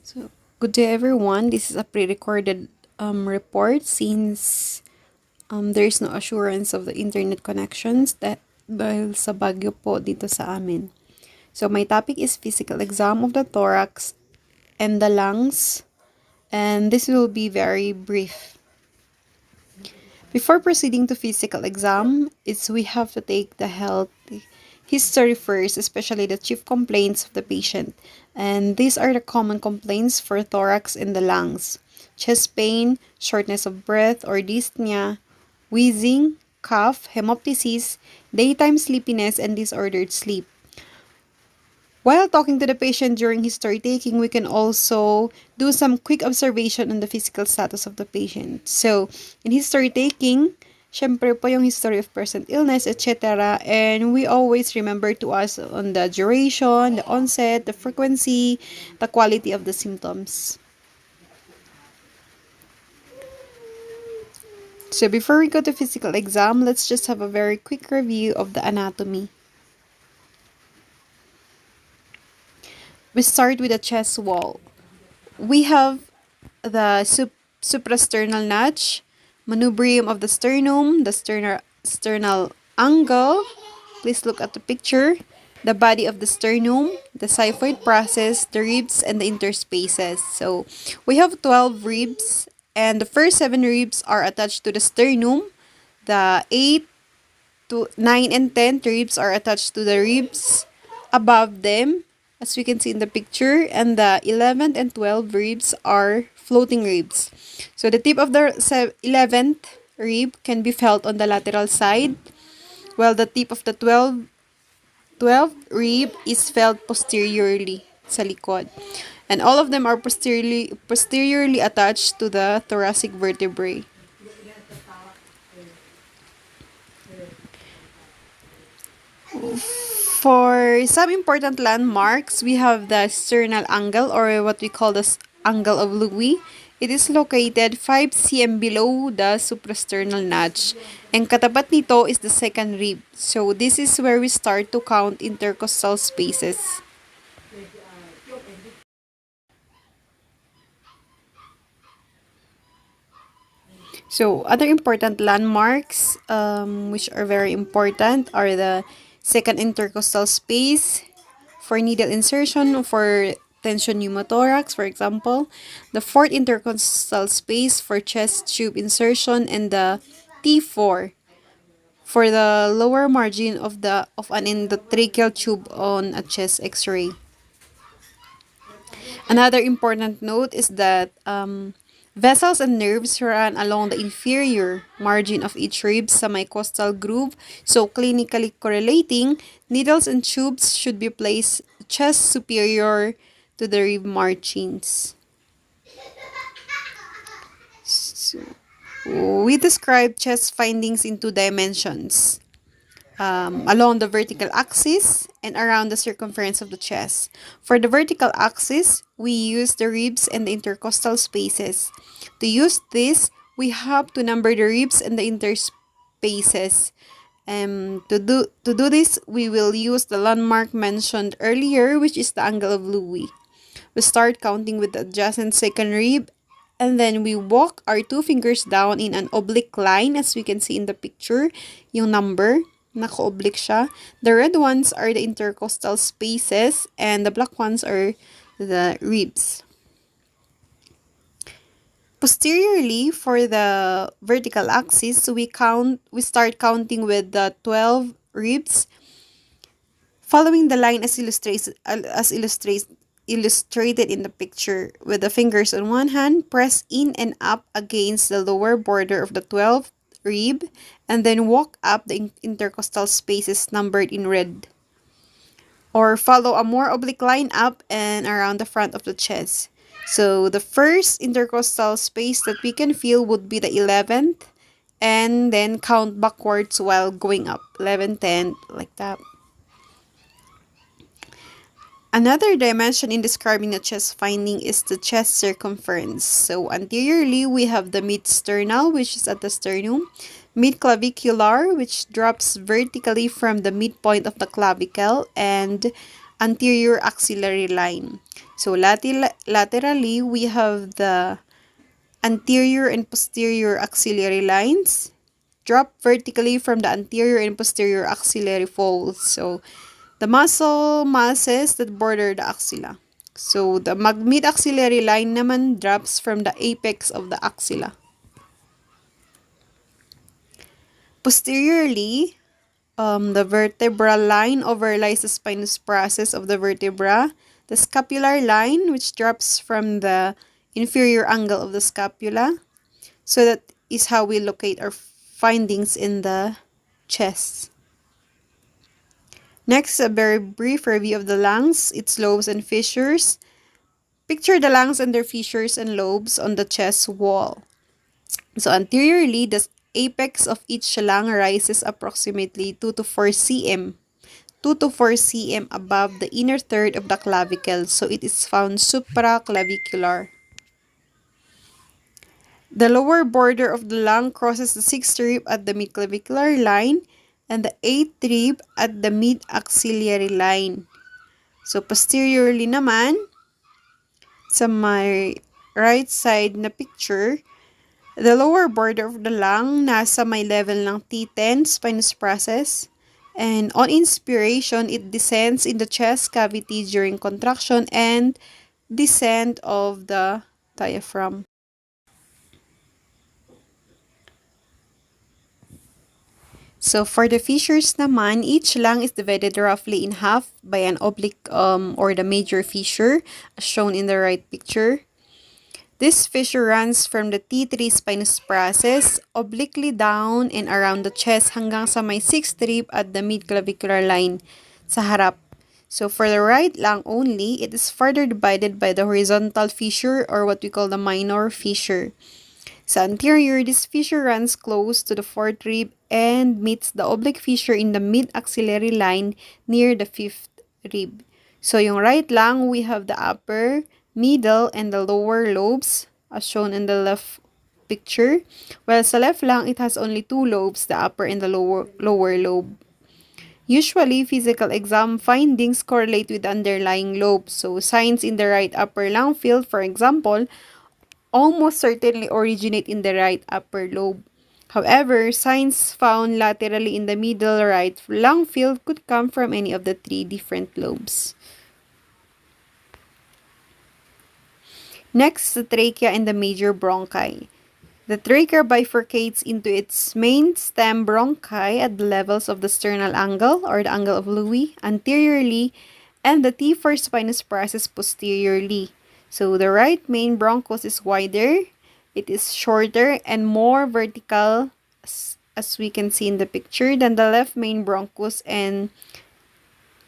So, good day everyone. This is a pre-recorded report since there is no assurance of the internet connections dahil sa bagyo po dito sa amin. So, my topic is physical exam of the thorax and the lungs, and this will be very brief. Before proceeding to physical exam, we have to take the health history first, especially the chief complaints of the patient. And these are the common complaints for thorax and the lungs: chest pain, shortness of breath or dyspnea, wheezing, cough, hemoptysis, daytime sleepiness, and disordered sleep. While talking to the patient during history taking, we can also do some quick observation on the physical status of the patient. So, in history taking, syempre po yung history of present illness, etc. And we always remember to us on the duration, the onset, the frequency, the quality of the symptoms. So, before we go to physical exam, let's just have a very quick review of the anatomy. We start with the chest wall. We have the suprasternal notch, manubrium of the sternum, the sternal angle. Please look at the picture. The body of the sternum, the xiphoid process, the ribs, and the interspaces. So, we have 12 ribs, and the first 7 ribs are attached to the sternum. The 8 to 9 and 10 ribs are attached to the ribs above them, as we can see in the picture, and the 11th and 12th ribs are floating ribs. So the tip of the 11th rib can be felt on the lateral side, while the tip of the 12th rib is felt posteriorly sa likod. And all of them are posteriorly attached to the thoracic vertebrae. For some important landmarks, we have the sternal angle, or what we call the angle of Louis. It is located 5 cm below the suprasternal notch. And katapat nito is the second rib. So this is where we start to count intercostal spaces. So other important landmarks, which are very important, are the second intercostal space for needle insertion for tension pneumothorax, for example, the fourth intercostal space for chest tube insertion, and the T4 for the lower margin of an endotracheal tube on a chest X-ray. Another important note is that vessels and nerves run along the inferior margin of each rib semicostal groove, so clinically correlating, needles and tubes should be placed chest superior to the rib margins. So, we describe chest findings in 2 dimensions. Along the vertical axis and around the circumference of the chest. For the vertical axis, we use the ribs and the intercostal spaces. To use this, we have to number the ribs and the interspaces. To do this, we will use the landmark mentioned earlier, which is the angle of Louis. We start counting with the adjacent second rib, and then we walk our 2 fingers down in an oblique line, as we can see in the picture, yung number. Naka-oblique siya. The red ones are the intercostal spaces, and the black ones are the ribs. Posteriorly, for the vertical axis, we start counting with the 12 ribs, following the line as illustrated in the picture, with the fingers on one hand press in and up against the lower border of the 12th rib, and then walk up the intercostal spaces numbered in red, or follow a more oblique line up and around the front of the chest. So the first intercostal space that we can feel would be the 11th, and then count backwards while going up, 11, 10, like that. Another dimension in describing the chest finding is the chest circumference. So anteriorly, we have the mid-sternal, which is at the sternum, mid-clavicular, which drops vertically from the midpoint of the clavicle, and anterior axillary line. So laterally, we have the anterior and posterior axillary lines. Drop vertically from the anterior and posterior axillary folds. So the muscle masses that border the axilla. So the mid-axillary line naman drops from the apex of the axilla. Posteriorly, the vertebral line overlies the spinous process of the vertebra. The scapular line, which drops from the inferior angle of the scapula. So that is how we locate our findings in the chest. Next, a very brief review of the lungs, its lobes and fissures. Picture the lungs and their fissures and lobes on the chest wall. So anteriorly, the apex of each lung rises approximately 2 to 4 cm. 2 to 4 cm above the inner third of the clavicle, so it is found supraclavicular. The lower border of the lung crosses the 6th rib at the midclavicular line and the 8th rib at the mid-axillary line. So posteriorly naman, sa my right side na picture, the lower border of the lung nasa may level ng T10 spinous process. And on inspiration, it descends in the chest cavity during contraction and descent of the diaphragm. So for the fissures naman, each lung is divided roughly in half by an oblique or the major fissure, as shown in the right picture. This fissure runs from the T3 spinous process obliquely down and around the chest hanggang sa may 6th rib at the midclavicular line sa harap. So for the right lung only, it is further divided by the horizontal fissure or what we call the minor fissure. Sa anterior, this fissure runs close to the 4th rib and meets the oblique fissure in the mid-axillary line near the 5th rib. So yung right lung, we have the upper, middle, and the lower lobes as shown in the left picture. While sa left lung, it has only 2 lobes, the upper and the lower lobe. Usually, physical exam findings correlate with the underlying lobes. So signs in the right upper lung field, for example, almost certainly originate in the right upper lobe. However, signs found laterally in the middle right lung field could come from any of the 3 different lobes. Next, the trachea and the major bronchi. The trachea bifurcates into its main stem bronchi at the levels of the sternal angle or the angle of Louis anteriorly and the T4 spinous process posteriorly. So the right main bronchus is wider, it is shorter and more vertical as we can see in the picture than the left main bronchus and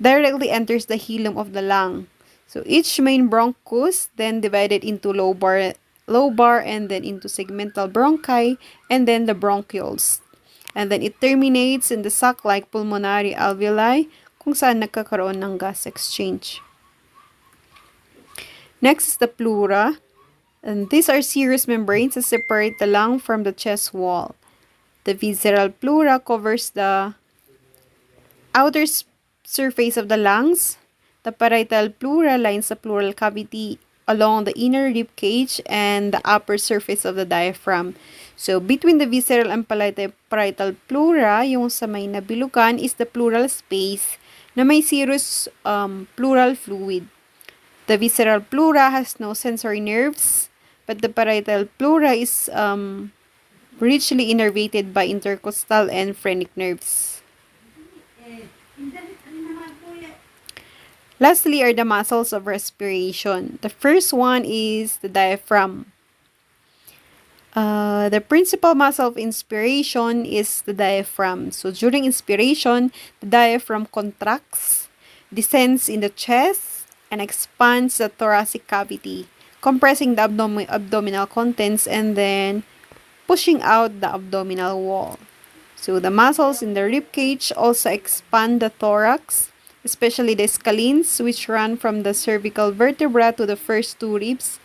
directly enters the hilum of the lung. So each main bronchus then divided into lobar and then into segmental bronchi and then the bronchioles. And then it terminates in the sac-like pulmonary alveoli kung saan nagkakaroon ng gas exchange. Next is the pleura. And these are serous membranes that separate the lung from the chest wall. The visceral pleura covers the outer surface of the lungs. The parietal pleura lines the pleural cavity along the inner rib cage and the upper surface of the diaphragm. So, between the visceral and parietal pleura, yung sa may nabilugan is the pleural space na may serous pleural fluid. The visceral pleura has no sensory nerves, but the parietal pleura is richly innervated by intercostal and phrenic nerves. Lastly are the muscles of respiration. The first one is the diaphragm. The principal muscle of inspiration is the diaphragm. So during inspiration, the diaphragm contracts, descends in the chest, and expands the thoracic cavity, compressing the abdominal contents and then pushing out the abdominal wall. So the muscles in the rib cage also expand the thorax, especially the scalenes, which run from the cervical vertebra to the first 2 ribs,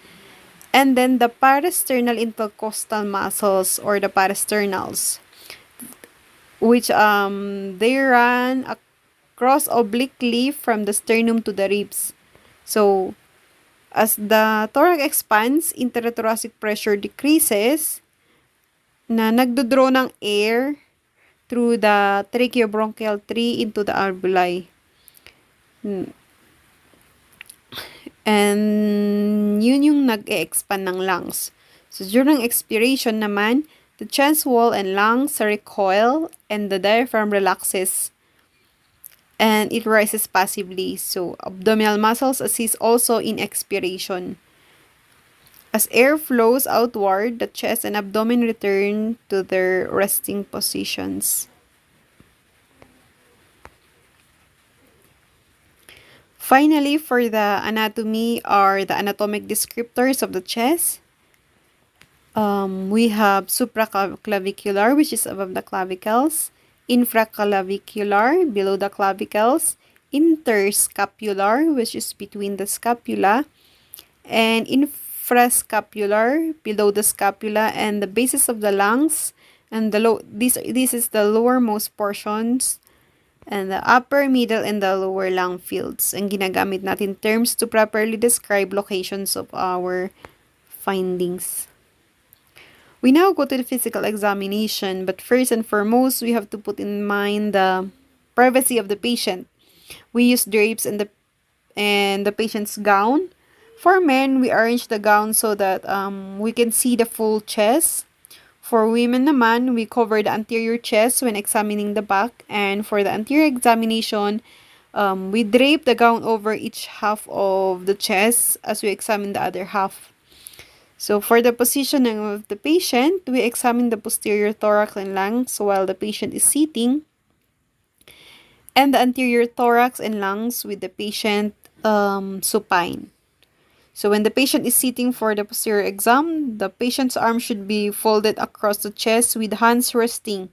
and then the parasternal intercostal muscles or the parasternals, which they run cross obliquely from the sternum to the ribs. So, as the thorax expands, interthoracic pressure decreases na nagdodraw ng air through the tracheobronchial tree into the alveoli. And yun yung nag-e-expand ng lungs. So, during expiration naman, the chest wall and lungs recoil and the diaphragm relaxes and it rises passively. So, abdominal muscles assist also in expiration. As air flows outward, the chest and abdomen return to their resting positions. Finally, for the anatomy are the anatomic descriptors of the chest. We have supraclavicular, which is above the clavicles, infraclavicular, below the clavicles, interscapular, which is between the scapula, and infrascapular, below the scapula, and the basis of the lungs, and this is the lowermost portions, and the upper, middle, and the lower lung fields. And ginagamit natin terms to properly describe locations of our findings. We now go to the physical examination, but first and foremost, we have to put in mind the privacy of the patient. We use drapes and the patient's gown. For men, we arrange the gown so that we can see the full chest. For women naman, we cover the anterior chest when examining the back. And for the anterior examination, we drape the gown over each half of the chest as we examine the other half. So for the positioning of the patient, we examine the posterior thorax and lungs while the patient is sitting, and the anterior thorax and lungs with the patient supine. So when the patient is sitting for the posterior exam, the patient's arm should be folded across the chest with hands resting,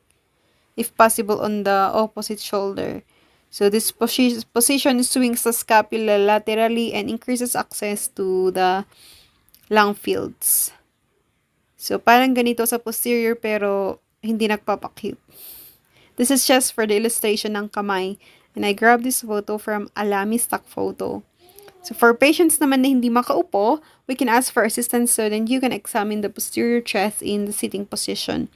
if possible, on the opposite shoulder. So this position swings the scapula laterally and increases access to the lung fields. So parang ganito sa posterior pero hindi nagpapakute. This is just for the illustration ng kamay. And I grabbed this photo from Alami stock photo. So for patients naman na hindi makaupo, we can ask for assistance so then you can examine the posterior chest in the sitting position.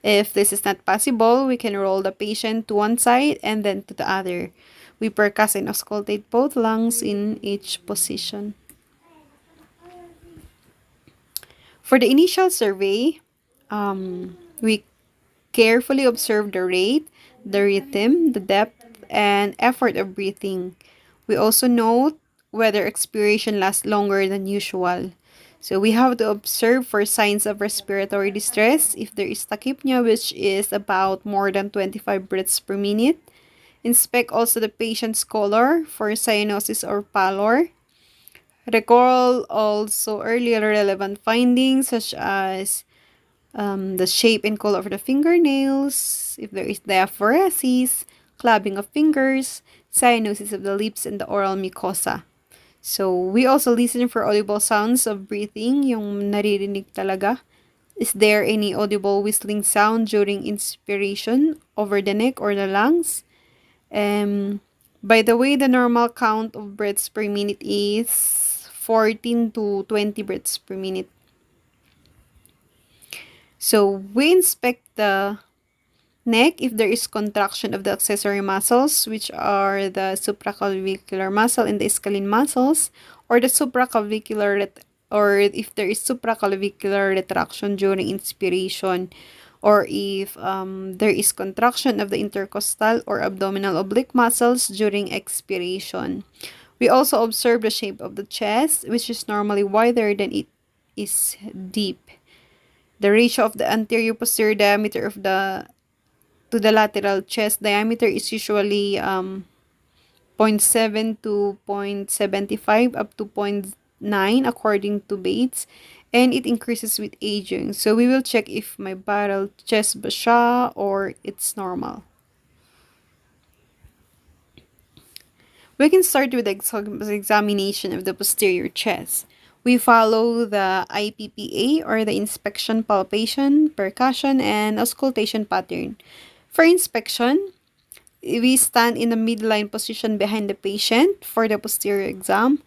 If this is not possible, we can roll the patient to one side and then to the other. We percuss and auscultate both lungs in each position. For the initial survey, we carefully observe the rate, the rhythm, the depth, and effort of breathing. We also note whether expiration lasts longer than usual. So we have to observe for signs of respiratory distress if there is tachypnea, which is about more than 25 breaths per minute. Inspect also the patient's color for cyanosis or pallor. Recall also earlier relevant findings such as the shape and color of the fingernails, if there is diaphoresis, clubbing of fingers, cyanosis of the lips and the oral mucosa. So, we also listen for audible sounds of breathing, yung naririnig talaga. Is there any audible whistling sound during inspiration over the neck or the lungs? By the way, the normal count of breaths per minute is 14 to 20 breaths per minute. So, we inspect the neck if there is contraction of the accessory muscles, which are the supraclavicular muscle and the scalene muscles, or the supraclavicular or if there is supraclavicular retraction during inspiration, or if there is contraction of the intercostal or abdominal oblique muscles during expiration. We also observe the shape of the chest, which is normally wider than it is deep. The ratio of the anterior posterior diameter of to the lateral chest diameter is usually 0.7 to 0.75 up to 0.9 according to Bates, and it increases with aging. So we will check if may barrel chest ba siya or it's normal. We can start with the examination of the posterior chest. We follow the IPPA or the inspection, palpation, percussion, and auscultation pattern. For inspection, We stand in the midline position behind the patient for the posterior exam.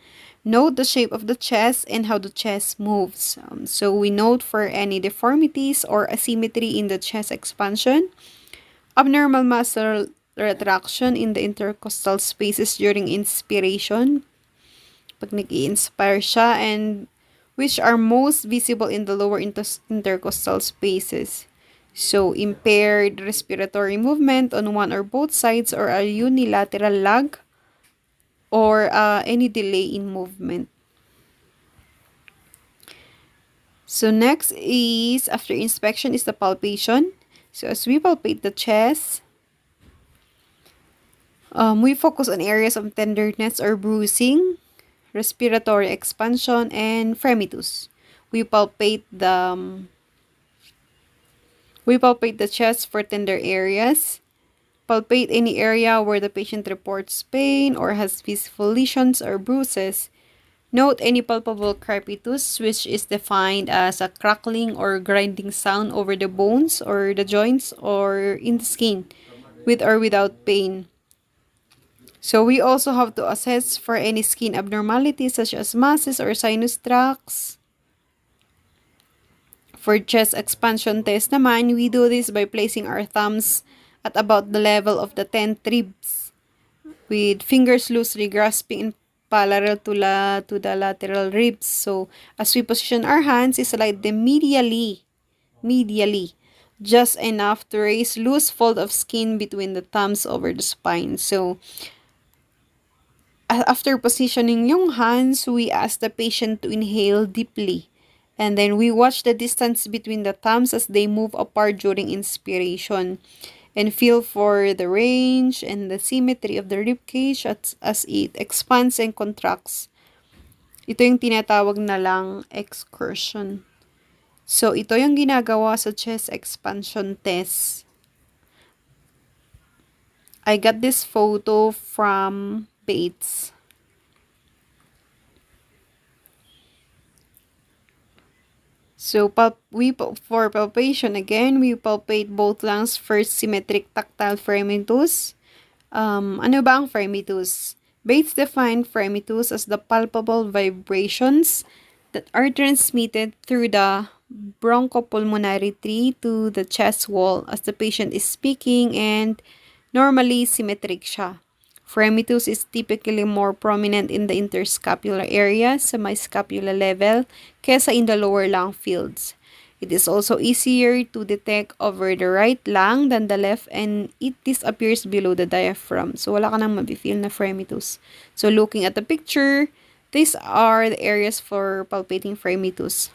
Note the shape of the chest and how the chest moves. So we note for any deformities or asymmetry in the chest expansion, abnormal muscle retraction in the intercostal spaces during inspiration, pag nag-i-inspire siya, and which are most visible in the lower intercostal spaces. So, impaired respiratory movement on one or both sides, or a unilateral lag, or any delay in movement. So, next is, after inspection, is the palpation. So, as we palpate the chest, we focus on areas of tenderness or bruising, respiratory expansion, and fremitus. We palpate the chest for tender areas. Palpate any area where the patient reports pain or has visible lesions or bruises. Note any palpable crepitus, which is defined as a crackling or grinding sound over the bones or the joints or in the skin, with or without pain. So we also have to assess for any skin abnormalities such as masses or sinus tracts. For chest expansion test naman, we do this by placing our thumbs at about the level of the 10th ribs, with fingers loosely grasping in parallel to the lateral ribs. So, as we position our hands, slide them medially, just enough to raise loose fold of skin between the thumbs over the spine. So, after positioning yung hands, we ask the patient to inhale deeply. And then we watch the distance between the thumbs as they move apart during inspiration. And feel for the range and the symmetry of the ribcage as it expands and contracts. Ito yung tinatawag na lang excursion. So, ito yung ginagawa sa chest expansion test. I got this photo from Bates. So, for palpation again, we palpate both lungs. First, symmetric tactile fremitus. Ano ba ang fremitus? Bates defined fremitus as the palpable vibrations that are transmitted through the bronchopulmonary tree to the chest wall as the patient is speaking, and normally symmetric siya. Fremitus is typically more prominent in the interscapular area sa may scapula level kesa in the lower lung fields. It is also easier to detect over the right lung than the left, and it disappears below the diaphragm. So, wala ka nang mabifeel na fremitus. So, looking at the picture, these are the areas for palpating fremitus.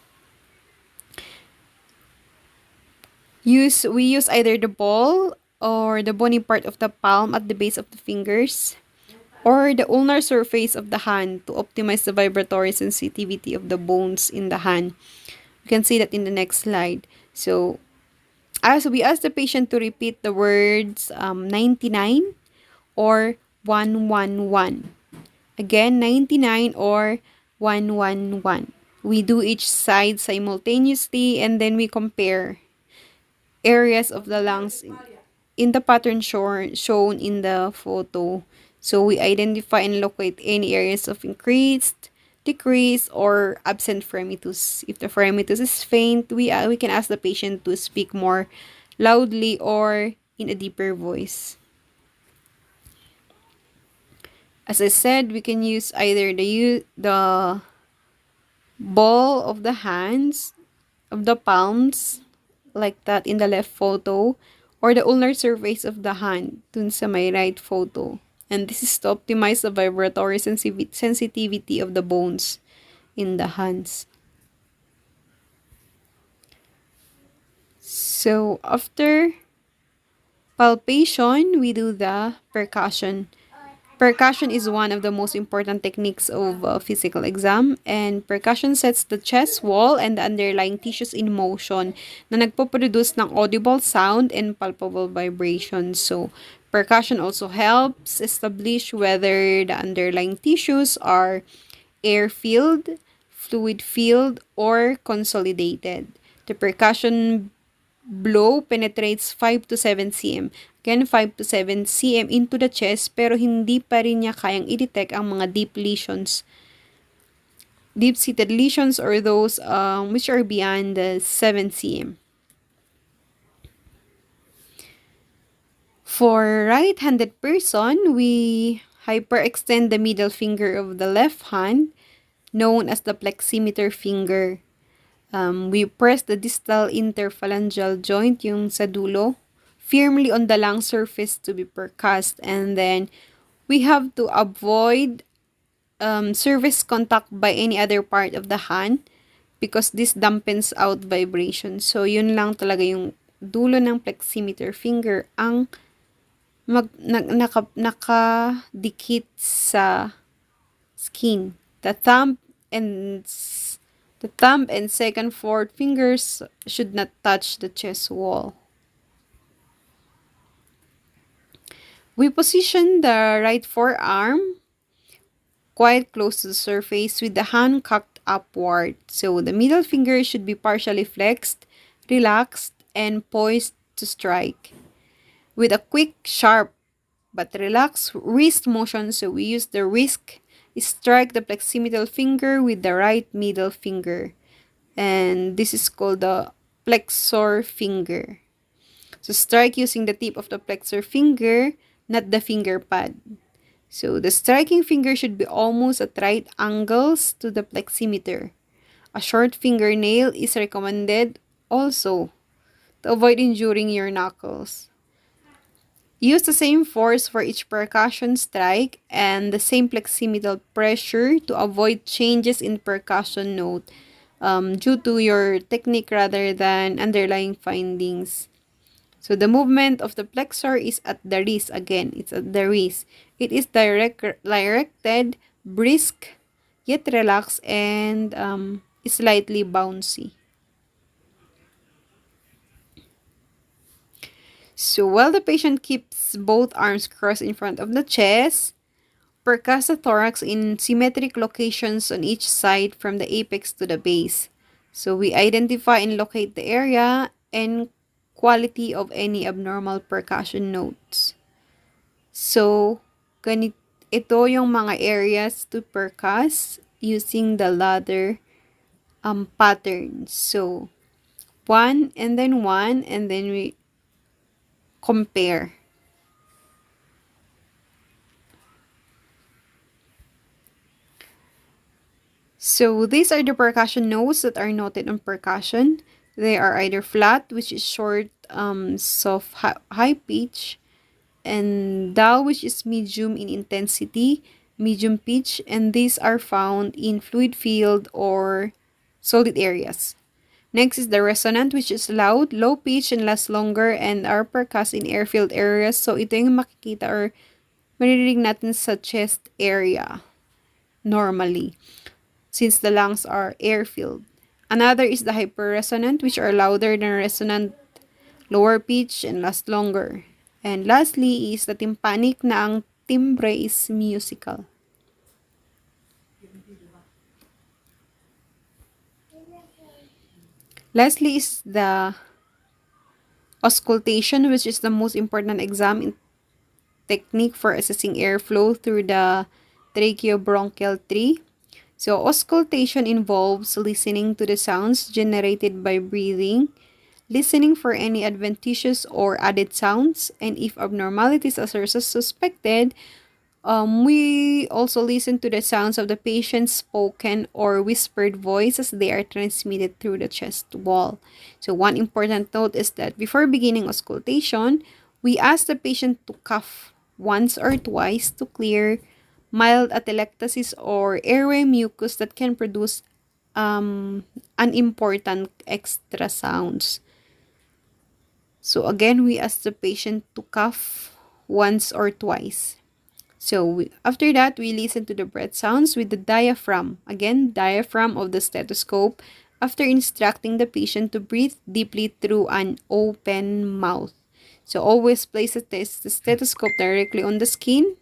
We use either the ball or the bony part of the palm at the base of the fingers, or the ulnar surface of the hand to optimize the vibratory sensitivity of the bones in the hand. You can see that in the next slide. So, as we ask the patient to repeat the words 99 or 111. Again, 99 or 111. We do each side simultaneously, and then we compare areas of the lungs in the pattern shown in the photo. So, we identify and locate any areas of increased, decreased, or absent fremitus. If the fremitus is faint, we can ask the patient to speak more loudly or in a deeper voice. As I said, we can use either the ball of the hands, of the palms, like that in the left photo, or the ulnar surface of the hand dun sa may right photo. And this is to optimize the vibratory sensitivity of the bones in the hands. So, after palpation, we do the percussion. Percussion is one of the most important techniques of physical exam, and percussion sets the chest wall and the underlying tissues in motion na nagpo-produce ng audible sound and palpable vibrations. So, percussion also helps establish whether the underlying tissues are air-filled, fluid-filled, or consolidated. The percussion blow penetrates 5 to 7 cm. Again, 5 to 7 cm into the chest, pero hindi pa rin niya kayang i-detect ang mga deep lesions. Deep-seated lesions or those which are beyond the 7 cm. For right-handed person, we hyperextend the middle finger of the left hand, known as the pleximeter finger. We press the distal interphalangeal joint, yung sa dulo, firmly on the lung surface to be percussed. And then, we have to avoid surface contact by any other part of the hand because this dampens out vibration. So, yun lang talaga yung dulo ng pleximeter finger ang nakadikit sa skin. The thumb and second fourth fingers should not touch the chest wall. We position the right forearm quite close to the surface with the hand cocked upward. So the middle finger should be partially flexed, relaxed, and poised to strike. With a quick, sharp, but relaxed wrist motion, so we use the wrist, strike the pleximetal finger with the right middle finger. And this is called the flexor finger. So strike using the tip of the flexor finger, not the finger pad. So the striking finger should be almost at right angles to the pleximeter. A short fingernail is recommended also to avoid injuring your knuckles. Use the same force for each percussion strike and the same pleximetal pressure to avoid changes in percussion note due to your technique rather than underlying findings. So the movement of the flexor is at the wrist. Again, it's at the wrist. It is directed, brisk, yet relaxed, and slightly bouncy. So while the patient keeps both arms crossed in front of the chest, percuss the thorax in symmetric locations on each side from the apex to the base. So we identify and locate the area and quality of any abnormal percussion notes. So, ito yung mga areas to percuss using the ladder pattern. So, one, and then we compare. So these are the percussion notes that are noted on percussion. They are either flat, which is short, soft, high pitch, and dull, which is medium in intensity, medium pitch, and these are found in fluid field or solid areas. Next is the resonant, which is loud, low pitch, and lasts longer, and are percussed in air-filled areas. So ito yung makikita or maririnig natin sa chest area normally, since the lungs are air-filled. Another is the hyperresonant, which are louder than resonant, lower pitch, and last longer. And lastly is the tympanic na ang timbre is musical. Lastly is the auscultation, which is the most important exam technique for assessing airflow through the tracheobronchial tree. So auscultation involves listening to the sounds generated by breathing, listening for any adventitious or added sounds, and if abnormalities are suspected, we also listen to the sounds of the patient's spoken or whispered voice as they are transmitted through the chest wall. So one important note is that before beginning auscultation, we ask the patient to cough once or twice to clear mild atelectasis or airway mucus that can produce unimportant extra sounds. So again, we ask the patient to cough once or twice. So after that, we listen to the breath sounds with the diaphragm. Again, diaphragm of the stethoscope after instructing the patient to breathe deeply through an open mouth. So always place the stethoscope directly on the skin.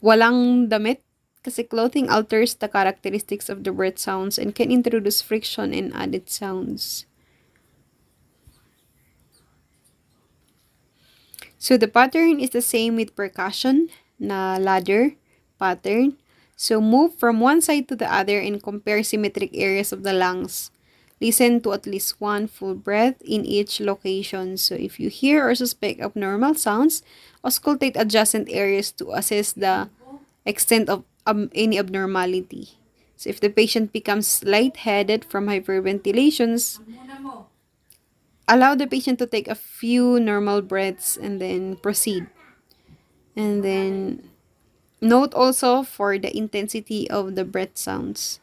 Walang damit kasi clothing alters the characteristics of the breath sounds and can introduce friction and added sounds. So the pattern is the same with percussion na ladder pattern. So move from one side to the other and compare symmetric areas of the lungs. Listen to at least one full breath in each location. So if you hear or suspect abnormal sounds, auscultate adjacent areas to assess the extent of any abnormality. So if the patient becomes lightheaded from hyperventilations, allow the patient to take a few normal breaths and then proceed. And then note also for the intensity of the breath sounds.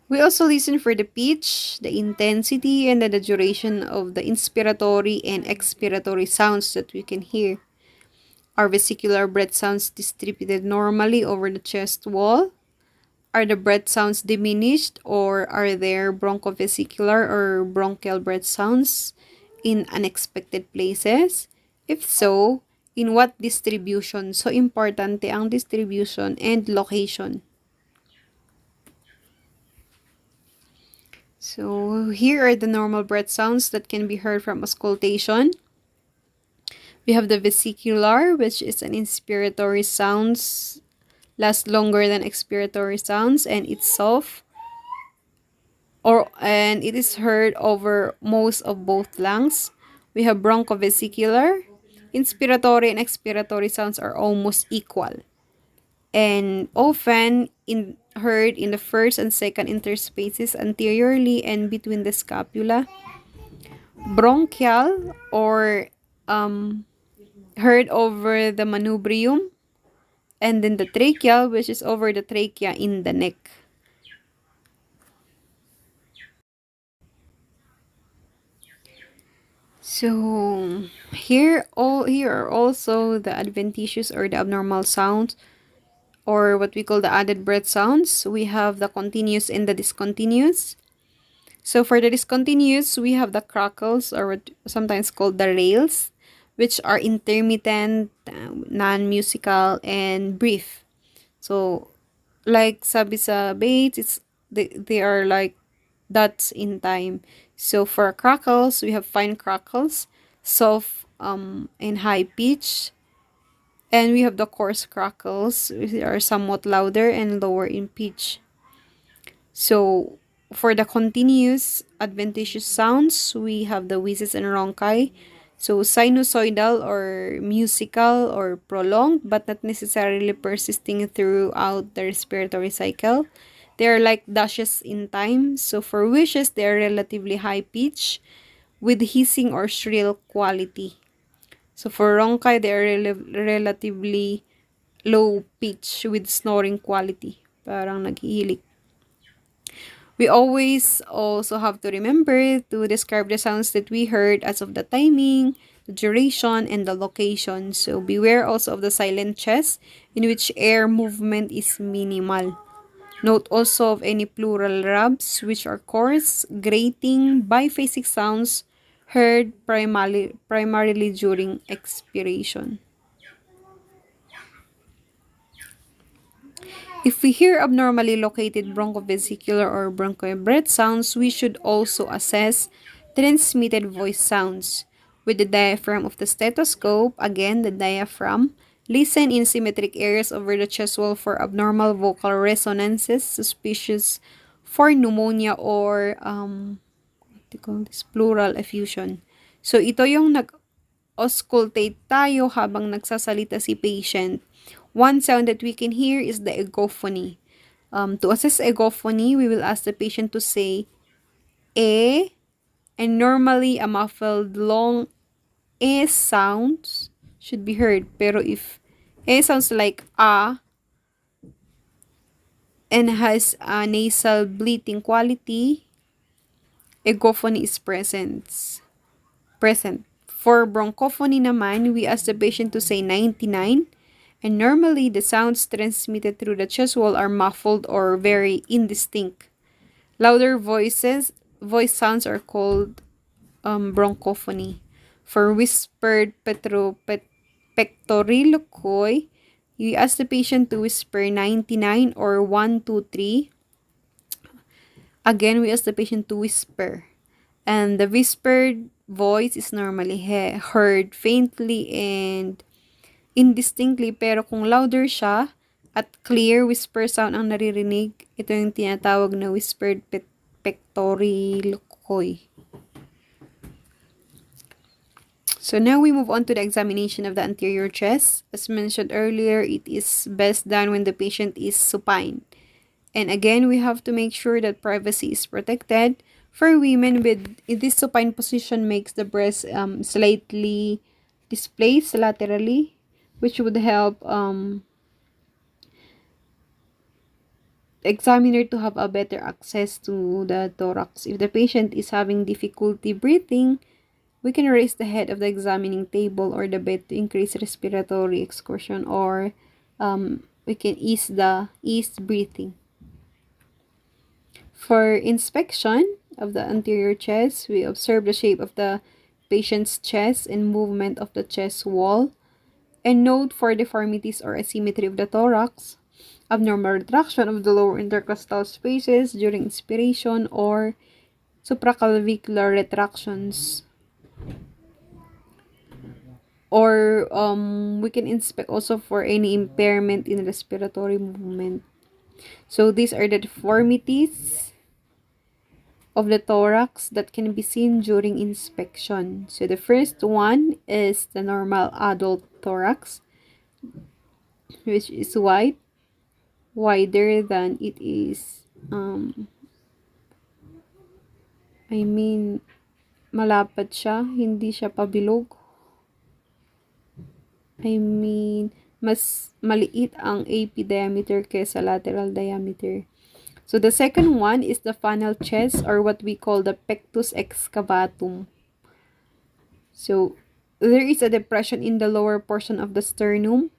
We also listen for the pitch, the intensity, and the duration of the inspiratory and expiratory sounds that we can hear. Are vesicular breath sounds distributed normally over the chest wall? Are the breath sounds diminished, or are there bronchovesicular or bronchial breath sounds in unexpected places? If so, in what distribution? So, importante ang distribution and location. So, here are the normal breath sounds that can be heard from auscultation. We have the vesicular, which is an inspiratory sounds, last longer than expiratory sounds, and it's soft, and it is heard over most of both lungs. We have bronchovesicular. Inspiratory and expiratory sounds are almost equal and often heard in the first and second interspaces anteriorly and between the scapula. Bronchial or heard over the manubrium, and then the tracheal, which is over the trachea in the neck. So here are also the adventitious or the abnormal sounds, or what we call the added breath sounds. We have the continuous and the discontinuous. So for the discontinuous, we have the crackles, or what sometimes called the rails, which are intermittent, non-musical, and brief. So like sabi sa Bates, they are like dots in time. So for crackles, we have fine crackles, soft and high pitch, and we have the coarse crackles, which are somewhat louder and lower in pitch. So for the continuous adventitious sounds, we have the wheezes and rhonchi. So sinusoidal or musical or prolonged, but not necessarily persisting throughout the respiratory cycle. They are like dashes in time. So for wheezes, they are relatively high pitch with hissing or shrill quality. So for rhonchi, they are relatively low pitch with snoring quality. Parang naghihilik. We always also have to remember to describe the sounds that we heard as of the timing, the duration, and the location. So beware also of the silent chest in which air movement is minimal. Note also of any pleural rubs, which are coarse, grating, biphasic sounds heard primarily during expiration. If we hear abnormally located bronchovesicular or bronchial breath sounds, we should also assess transmitted voice sounds. With the diaphragm of the stethoscope, again the diaphragm, listen in symmetric areas over the chest wall for abnormal vocal resonances suspicious for pneumonia or what do you call this? Pleural effusion. So ito yung nag-auscultate tayo habang nagsasalita si patient. One sound that we can hear is the egophony. To assess egophony, we will ask the patient to say "e," and normally a muffled long "e" sounds should be heard. Pero if "e" sounds like "a" and has a nasal bleating quality, egophony is present. For bronchophony naman, we ask the patient to say 99. And normally, the sounds transmitted through the chest wall are muffled or very indistinct. Louder voice sounds are called bronchophony. For whispered pectoriloquy, you ask the patient to whisper 99 or 123. Again, we ask the patient to whisper. And the whispered voice is normally heard faintly and indistinctly, pero kung louder siya at clear whisper sound ang naririnig, ito yung tinatawag na whispered pectoriloquy. So now we move on to the examination of the anterior chest. As mentioned earlier, it is best done when the patient is supine. And again, we have to make sure that privacy is protected. For women, with this supine position makes the breast slightly displaced laterally, which would help examiner to have a better access to the thorax. If the patient is having difficulty breathing, we can raise the head of the examining table or the bed to increase respiratory excursion, or we can ease breathing. For inspection of the anterior chest, we observe the shape of the patient's chest and movement of the chest wall, and note for deformities or asymmetry of the thorax, abnormal retraction of the lower intercostal spaces during inspiration, or supraclavicular retractions. Or we can inspect also for any impairment in respiratory movement. So these are the deformities of the thorax that can be seen during inspection. So the first one is the normal adult thorax, which is wider than it is malapad siya, hindi siya pabilog. Mas maliit ang AP diameter kaysa lateral diameter. So the second one is the funnel chest, or what we call the pectus excavatum. So there is a depression in the lower portion of the sternum,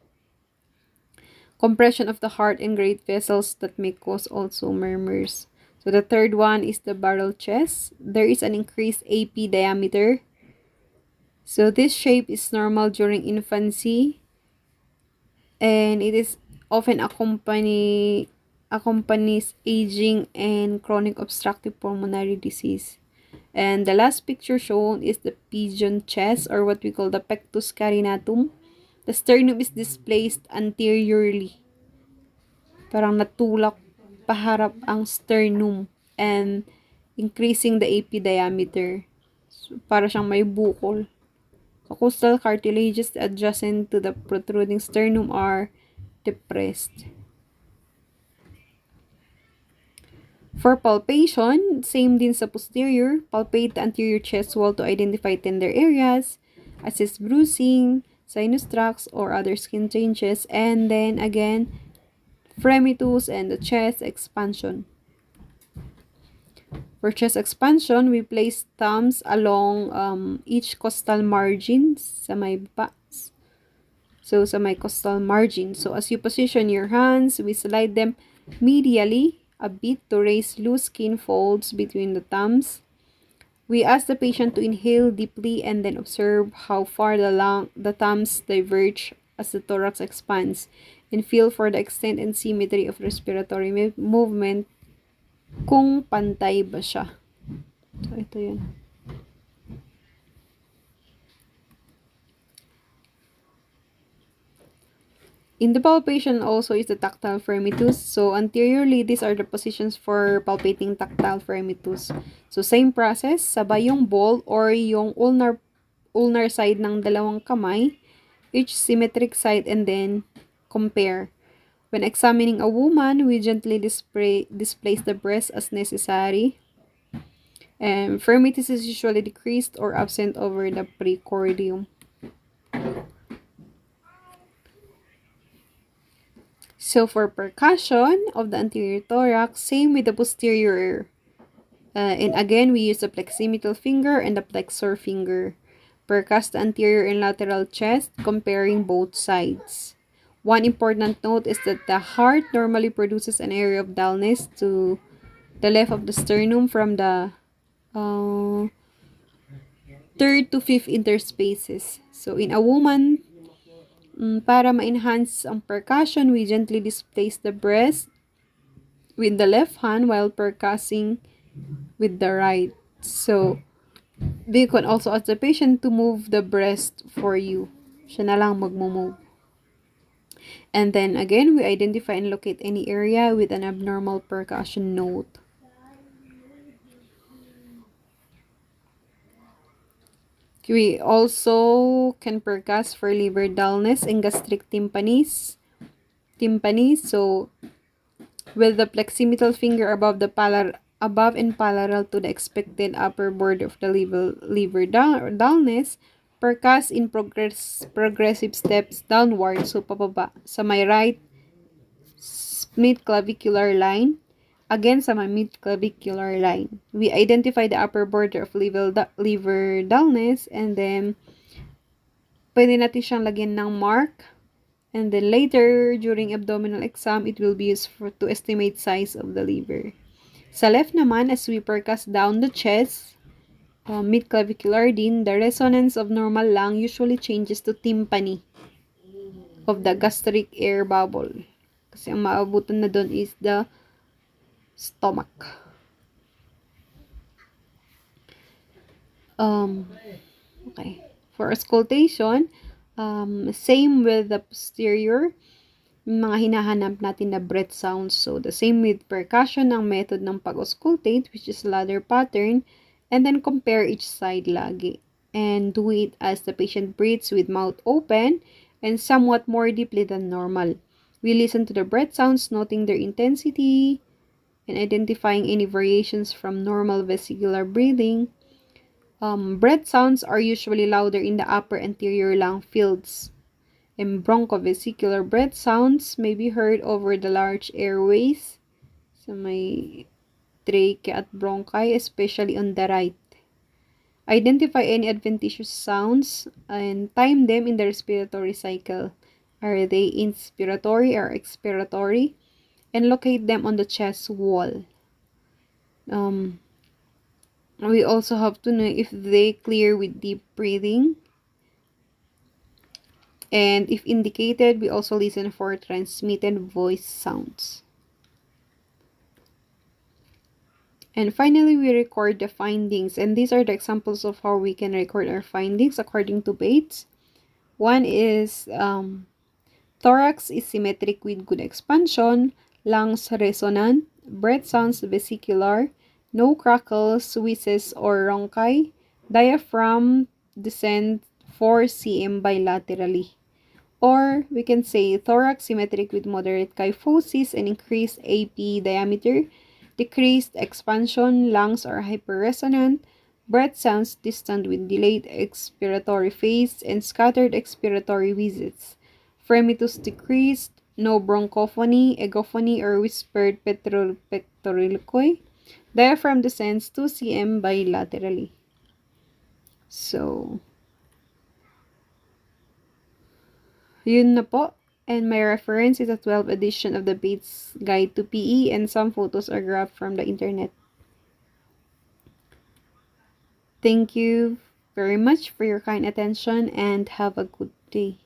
compression of the heart and great vessels that may cause also murmurs. So the third one is the barrel chest. There is an increased AP diameter. So this shape is normal during infancy, and it is often accompanies aging and chronic obstructive pulmonary disease. And the last picture shown is the pigeon chest, or what we call the pectus carinatum. The sternum is displaced anteriorly. Parang natulak paharap ang sternum and increasing the AP diameter. So, para siyang may bukol. So, costal cartilages adjacent to the protruding sternum are depressed. For palpation, same din sa posterior. Palpate the anterior chest wall to identify tender areas, assess bruising, sinus tracts, or other skin changes, and then again, fremitus and the chest expansion. For chest expansion, we place thumbs along each costal margin sa may bas. So, sa may costal margin. So, as you position your hands, we slide them medially a bit to raise loose skin folds between the thumbs. We ask the patient to inhale deeply and then observe how far the thumbs diverge as the thorax expands, and feel for the extent and symmetry of respiratory movement kung pantay ba siya. So, ito yun. In the palpation also is the tactile fremitus. So, anteriorly, these are the positions for palpating tactile fremitus. So, same process. Sabay yung ball or yung ulnar side ng dalawang kamay, each symmetric side, and then compare. When examining a woman, we gently displace the breast as necessary. And fremitus is usually decreased or absent over the precordium. So for percussion of the anterior thorax, same with the posterior. And again, we use the pleximetal finger and the flexor finger. Percuss the anterior and lateral chest, comparing both sides. One important note is that the heart normally produces an area of dullness to the left of the sternum from the third to fifth interspaces. So in a woman, para ma-enhance ang percussion, we gently displace the breast with the left hand while percussing with the right. So You can also ask the patient to move the breast for you. Siya na lang magmo-move. And then again, we identify and locate any area with an abnormal percussion note. We also can percuss for liver dullness and gastric timpani. So with the pleximetal finger above and parallel to the expected upper border of the liver dullness, percuss in progressive steps downward, so pababa sa may right mid-clavicular line. Again, sa may mid-clavicular line, we identify the upper border of liver dullness, and then pwede natin siyang lagyan ng mark. And then later, during abdominal exam, it will be used to estimate size of the liver. Sa left naman, as we percuss down the chest, mid-clavicular din, the resonance of normal lung usually changes to tympani of the gastric air bubble. Kasi ang maabutan na doon is the stomach. Okay. For auscultation, same with the posterior, mga hinahanap natin na breath sounds. So, the same with percussion ang method ng pag-auscultate, which is ladder pattern, and then compare each side lagi. And do it as the patient breathes with mouth open and somewhat more deeply than normal. We listen to the breath sounds, noting their intensity, and identifying any variations from normal vesicular breathing. Breath sounds are usually louder in the upper anterior lung fields. And bronchovesicular breath sounds may be heard over the large airways sa may trachea at bronchi, especially on the right. Identify any adventitious sounds and time them in the respiratory cycle. Are they inspiratory or expiratory? And locate them on the chest wall. We also have to know if they clear with deep breathing. And if indicated, we also listen for transmitted voice sounds. And finally, we record the findings. And these are the examples of how we can record our findings according to Bates. One is thorax is symmetric with good expansion, lungs resonant, breath sounds vesicular, no crackles, wheezes, or rhonchi, diaphragm descent 4 cm bilaterally. Or we can say thorax symmetric with moderate kyphosis and increased AP diameter, decreased expansion, lungs are hyperresonant, breath sounds distant with delayed expiratory phase and scattered expiratory wheezes, fremitus decreased, no bronchophony, egophony, or whispered pectoriloquy, diaphragm descends 2 cm bilaterally. So, yun na po. And my reference is a 12th edition of the Bates Guide to PE, and some photos are grabbed from the internet. Thank you very much for your kind attention and have a good day.